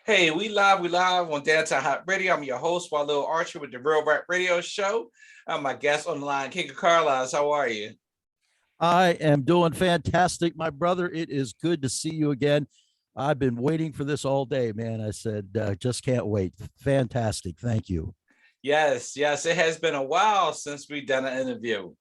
Hey, we live on Downtown Hot Radio. I'm your host, Walil Archer with the Real Rap Radio Show. I'm my guest on the line, King of Carlisle. How are you? I am doing fantastic, my brother. It is good to see you again. I've been waiting for this all day, man. I said, just can't wait. Fantastic. Thank you. Yes. It has been a while since we've done an interview.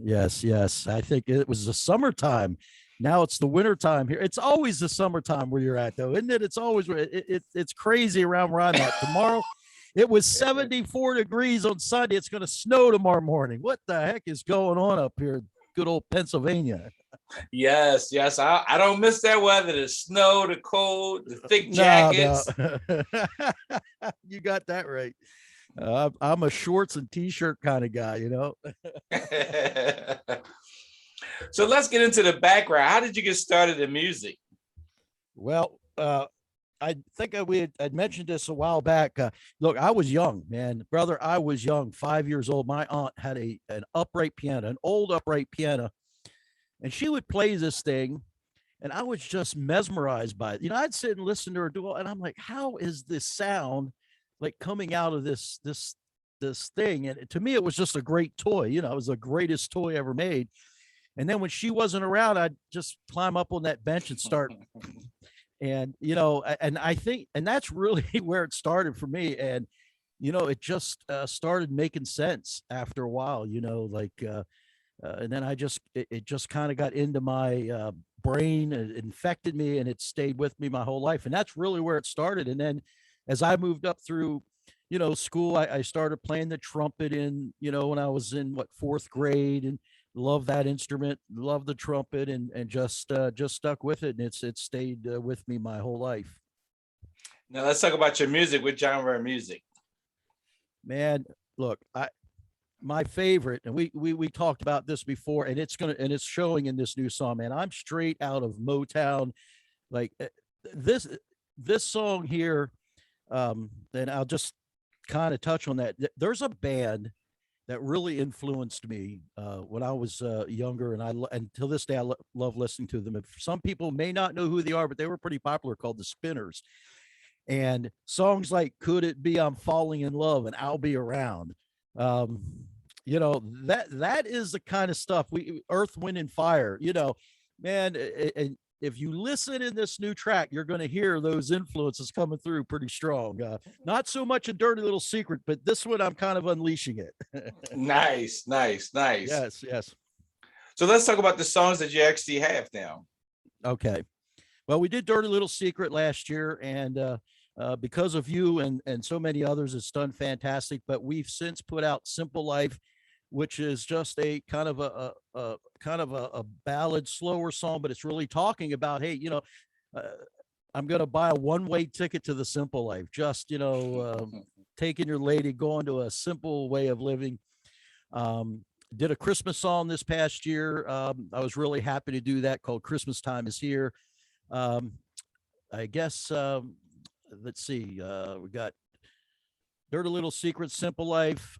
Yes. I think it was the summertime. Now it's the winter time here. It's always the summertime where you're at, though, isn't it? It's always it's crazy around where I'm at. Tomorrow, it was 74 degrees on Sunday. It's going to snow tomorrow morning. What the heck is going on up here? Good old Pennsylvania. Yes. I don't miss that weather. The snow, the cold, the thick No. jackets. You got that right. I'm a shorts and t-shirt kind of guy, So let's get into the background. How did you get started in music? Well, I think I'd mentioned this a while back. Look, I was young, man, brother. I was young, 5 years old. My aunt had an upright piano, an old upright piano, and she would play this thing, and I was just mesmerized by it. I'd sit and listen to her do it, and I'm like, how is this sound like coming out of this thing? And to me, it was just a great toy. It was the greatest toy ever made. And then when she wasn't around, I'd just climb up on that bench and start. And, and I think, and that's really where it started for me. And, it just started making sense after a while, and then it just kind of got into my brain, it infected me, and it stayed with me my whole life. And that's really where it started. And then as I moved up through, school, I started playing the trumpet when I was in fourth grade, and love that instrument, love the trumpet, and just stuck with it, and it's stayed with me my whole life. Now let's talk about your music. What genre of music? Man, look, my favorite, and we talked about this before, and it's showing in this new song, man. I'm straight out of Motown, like this song here. And I'll just kind of touch on that. There's a band that really influenced me when I was younger, and till this day I love listening to them. If some people may not know who they are, but they were pretty popular, called the Spinners. And songs like "Could It Be I'm Falling in Love" and "I'll Be Around," that is the kind of stuff Earth, Wind and Fire. Man, and if you listen in this new track, you're going to hear those influences coming through pretty strong. Not so much a Dirty Little Secret, but this one I'm kind of unleashing it. Nice. Yes. So let's talk about the songs that you actually have now. Okay. Well, we did Dirty Little Secret last year, and because of you and so many others, it's done fantastic. But we've since put out Simple Life, which is just a kind of a ballad, slower song, but it's really talking about, hey, I'm going to buy a one-way ticket to the simple life. Just, taking your lady, going to a simple way of living. Did a Christmas song this past year. I was really happy to do that, called Christmas Time Is Here. I guess, let's see, we got Dirty Little Secret, Simple Life,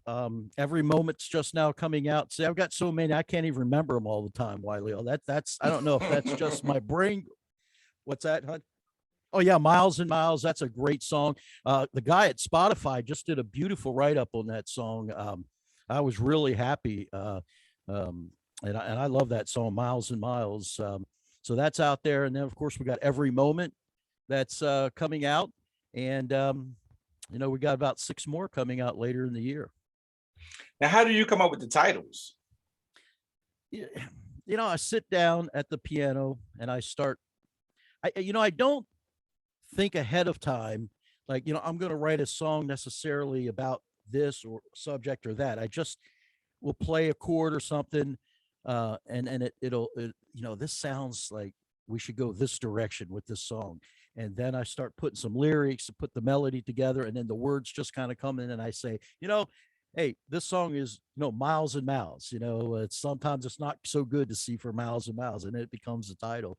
Every Moment's just now coming out. See, I've got so many, I can't even remember them all the time, Wiley. That's I don't know if that's just my brain. What's that, Hunt? Oh yeah, Miles and Miles. That's a great song. The guy at Spotify just did a beautiful write-up on that song. I was really happy. And I love that song, Miles and Miles. So that's out there. And then of course we got Every Moment that's coming out. And we got about 6 more coming out later in the year. Now, how do you come up with the titles? I sit down at the piano and I start, I don't think ahead of time, like, I'm going to write a song necessarily about this or subject or that. I just will play a chord or something. And it'll, this sounds like we should go this direction with this song. And then I start putting some lyrics to put the melody together, and then the words just kind of come in, and I say, hey, this song is, miles and miles. Sometimes it's not so good to see for miles and miles, and it becomes the title,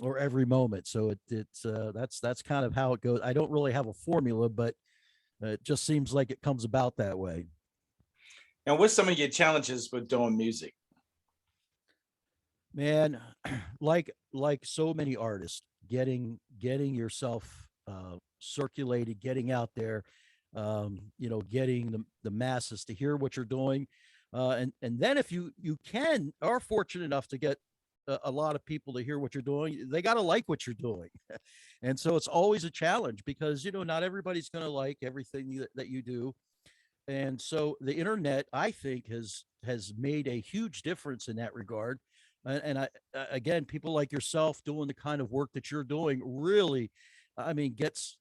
or Every Moment. So that's kind of how it goes. I don't really have a formula, but it just seems like it comes about that way. And what's some of your challenges with doing music? Man, like so many artists, getting yourself circulated, getting out there, getting the masses to hear what you're doing. And then if you are fortunate enough to get a lot of people to hear what you're doing, they got to like what you're doing. And so it's always a challenge because, not everybody's going to like everything that you do. And so the internet, I think, has made a huge difference in that regard. And again, people like yourself doing the kind of work that you're doing really, I mean, gets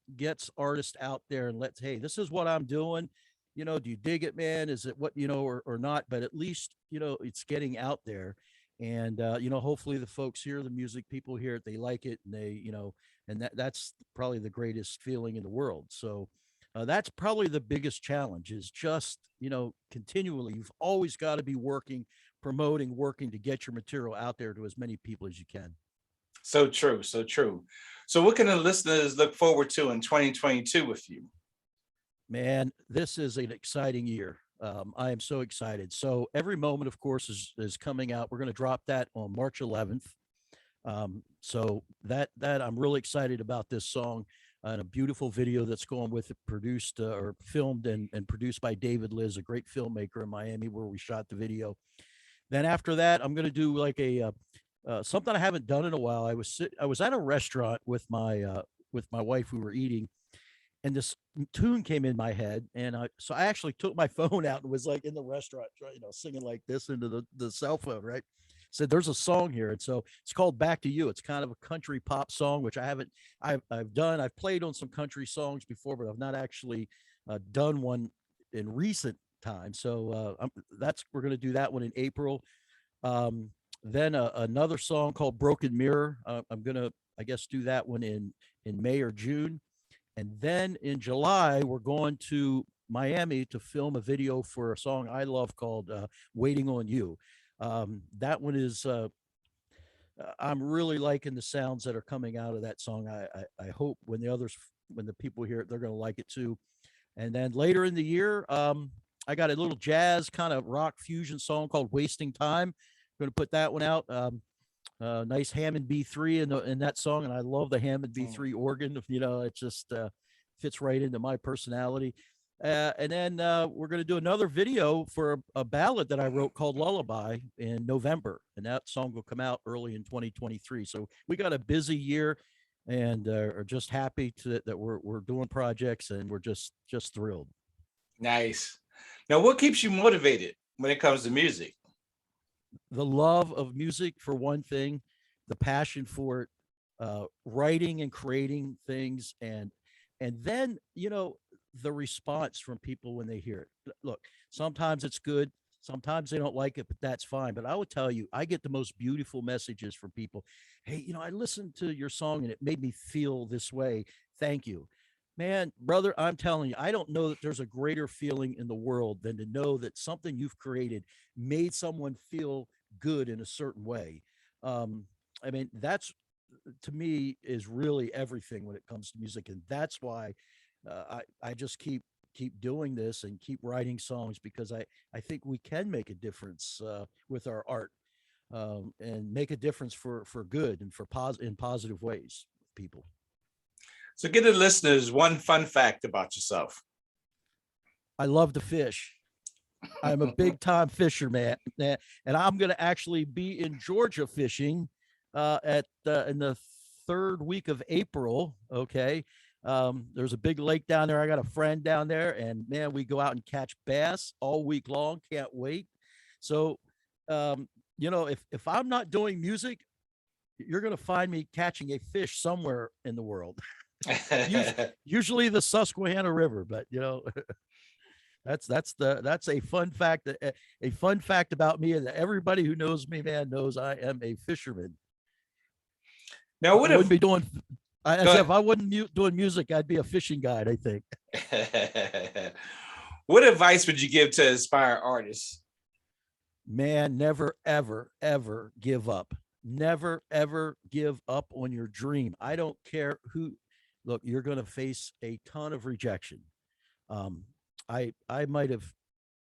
artists out there and let's, hey, this is what I'm doing. Do you dig it, man? Is it what, or not? But at least, it's getting out there. And hopefully the folks hear the music, people hear it, they like it, and and that's probably the greatest feeling in the world. So that's probably the biggest challenge is just, continually, you've always got to be working, promoting, working to get your material out there to as many people as you can. So true, so true. So what can the listeners look forward to in 2022 with you? Man, this is an exciting year. I am so excited. So every moment, of course, is coming out. We're going to drop that on March 11th. So that I'm really excited about this song and a beautiful video that's going with it, produced or filmed and produced by David Liz, a great filmmaker in Miami, where we shot the video. Then after that, I'm going to do like a something I haven't done in a while. I was at a restaurant with my wife. We were eating, and this tune came in my head, and so I actually took my phone out and was like in the restaurant, singing like this into the cell phone, right? Said there's a song here, and so it's called "Back to You." It's kind of a country pop song, which I've played on some country songs before, but I've not actually done one in recent times. So we're going to do that one in April. Then another song called "Broken Mirror." I'm gonna, I guess, do that one in May or June. And then in July, we're going to Miami to film a video for a song I love called Waiting on You. That one is, I'm really liking the sounds that are coming out of that song. I hope when the people hear it, they're going to like it too. And then later in the year, I got a little jazz kind of rock fusion song called Wasting Time. I'm going to put that one out. Nice Hammond B3 in that song, and I love the Hammond B3 organ. It just fits right into my personality. And then we're going to do another video for a ballad that I wrote called Lullaby in November, and that song will come out early in 2023. So we got a busy year, and are just happy that we're doing projects, and we're just thrilled. Nice. Now, what keeps you motivated when it comes to music? The love of music, for one thing, the passion for it, writing and creating things, and then the response from people when they hear it. Look, sometimes it's good, sometimes they don't like it, but that's fine. But I will tell you, I get the most beautiful messages from people. Hey, I listened to your song and it made me feel this way. Thank you. Man, brother, I'm telling you, I don't know that there's a greater feeling in the world than to know that something you've created made someone feel good in a certain way. I mean, that's, to me, is really everything when it comes to music, and that's why I just keep doing this and keep writing songs, because I think we can make a difference with our art, and make a difference for good and in positive ways with people. So give the listeners one fun fact about yourself. I love to fish. I'm a big time fisherman, and I'm going to actually be in Georgia fishing at in the third week of April. Okay, there's a big lake down there. I got a friend down there, and man, we go out and catch bass all week long. Can't wait. So, if I'm not doing music, you're going to find me catching a fish somewhere in the world. Usually the Susquehanna River, but that's a fun fact. A fun fact about me, and everybody who knows me, man, knows I am a fisherman. Now, what I wouldn't be doing? If I wasn't doing music, I'd be a fishing guide, I think. What advice would you give to aspiring artists? Man, never, ever, ever give up. Never, ever give up on your dream. I don't care who. Look, you're going to face a ton of rejection. I might have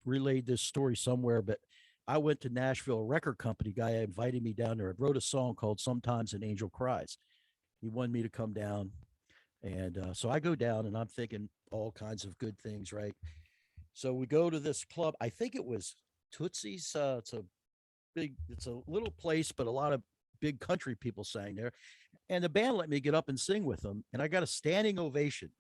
relayed this story somewhere, but I went to Nashville, a record company guy invited me down there. I wrote a song called Sometimes an Angel Cries. He wanted me to come down. And so I go down and I'm thinking all kinds of good things, right? So we go to this club. I think it was Tootsie's. It's a little place, but a lot of big country people sang there. And the band let me get up and sing with them. And I got a standing ovation.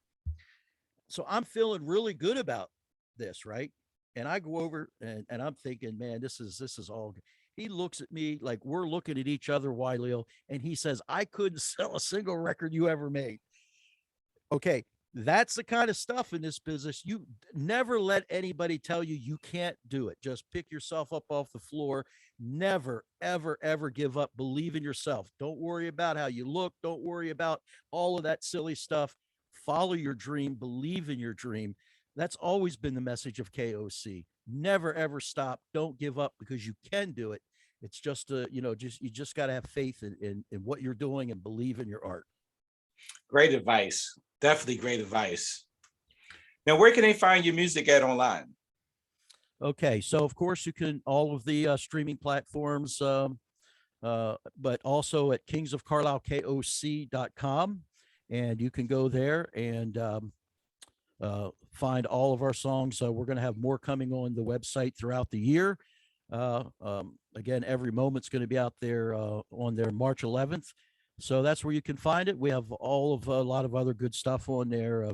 So I'm feeling really good about this, right? And I go over and I'm thinking, man, this is all good. He looks at me like we're looking at each other, Walil, and he says, I couldn't sell a single record you ever made. Okay, that's the kind of stuff in this business. You never let anybody tell you you can't do it. Just pick yourself up off the floor. Never, ever, ever give up. Believe in yourself. Don't worry about how you look. Don't worry about all of that silly stuff. Follow your dream. Believe in your dream. That's always been the message of KOC. Never, ever stop. Don't give up because you can do it. It's just you just got to have faith in what you're doing and believe in your art. Great advice. Definitely great advice. Now, where can they find your music at online? Okay, so of course you can all of the streaming platforms, but also at kingsofcarlislekoc.com, and you can go there and find all of our songs. We're going to have more coming on the website throughout the year. Again, every moment's going to be out there on there March 11th. So that's where you can find it. We have all of a lot of other good stuff on there.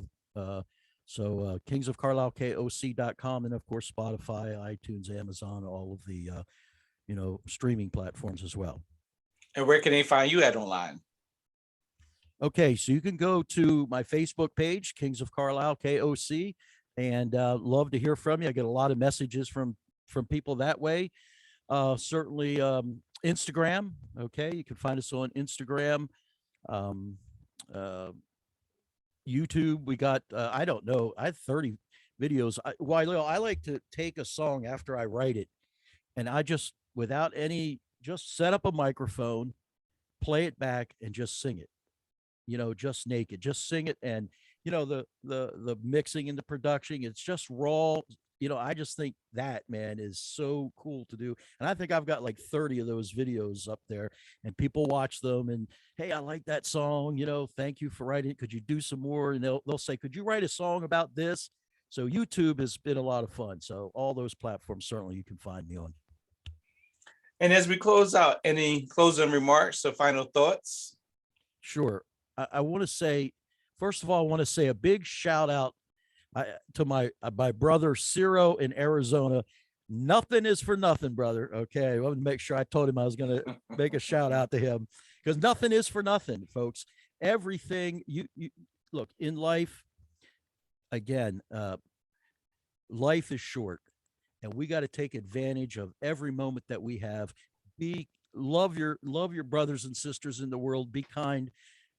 So kingsofcarlislekoc.com, and of course Spotify, iTunes, Amazon, all of the streaming platforms as well. And where can they find you at online? Okay, so you can go to my Facebook page, Kings of Carlisle KOC, and love to hear from you. I get a lot of messages from people that way. Certainly Instagram. Okay, you can find us on Instagram, YouTube. We got I don't know, I have 30 videos. I like to take a song after I write it, and I just without any just set up a microphone, play it back, and just sing it. Just naked, just sing it, and the mixing and the production, it's just raw. I just think that, man, is so cool to do. And I think I've got like 30 of those videos up there, and people watch them and, hey, I like that song. Thank you for writing it. Could you do some more? And they'll say, could you write a song about this? So YouTube has been a lot of fun. So all those platforms, certainly you can find me on. And as we close out, any closing remarks or final thoughts? Sure. I want to say, first of all, I want to say a big shout out to my brother Ciro in Arizona. Nothing is for nothing, brother. Okay, I want to make sure I told him I was going to make a shout out to him, because nothing is for nothing, folks. Everything you look in life. Again, life is short, and we got to take advantage of every moment that we have. Love your brothers and sisters in the world. Be kind,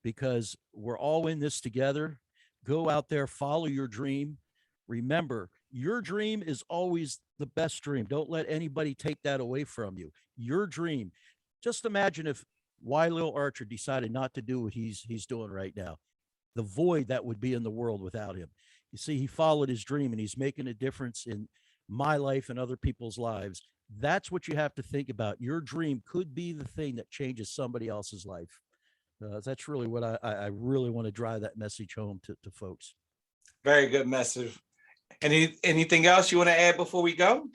because we're all in this together. Go out there, follow your dream. Remember, your dream is always the best dream. Don't let anybody take that away from you. Your dream. Just imagine if Walil Archer decided not to do what he's doing right now. The void that would be in the world without him. You see, he followed his dream, and he's making a difference in my life and other people's lives. That's what you have to think about. Your dream could be the thing that changes somebody else's life. That's really what I really want to drive that message home to folks. Very good message. Anything else you want to add before we go?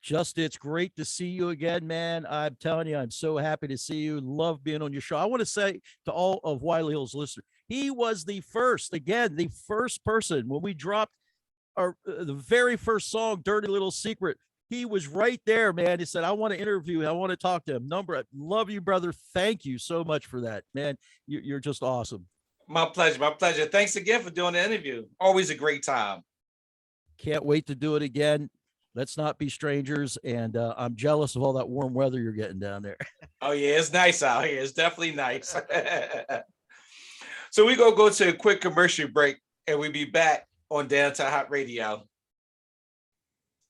Just, it's great to see you again, man. I'm telling you, I'm so happy to see you. Love being on your show. I want to say to all of Walil's listeners, he was the first person when we dropped the very first song, Dirty Little Secret. He was right there, man. He said, I want to interview him. I want to talk to him. Love you, brother. Thank you so much for that, man. You're just awesome. My pleasure. My pleasure. Thanks again for doing the interview. Always a great time. Can't wait to do it again. Let's not be strangers. And I'm jealous of all that warm weather you're getting down there. Oh, yeah. It's nice out here. It's definitely nice. So we're going to go to a quick commercial break, and we'll be back on Downtown Hot Radio.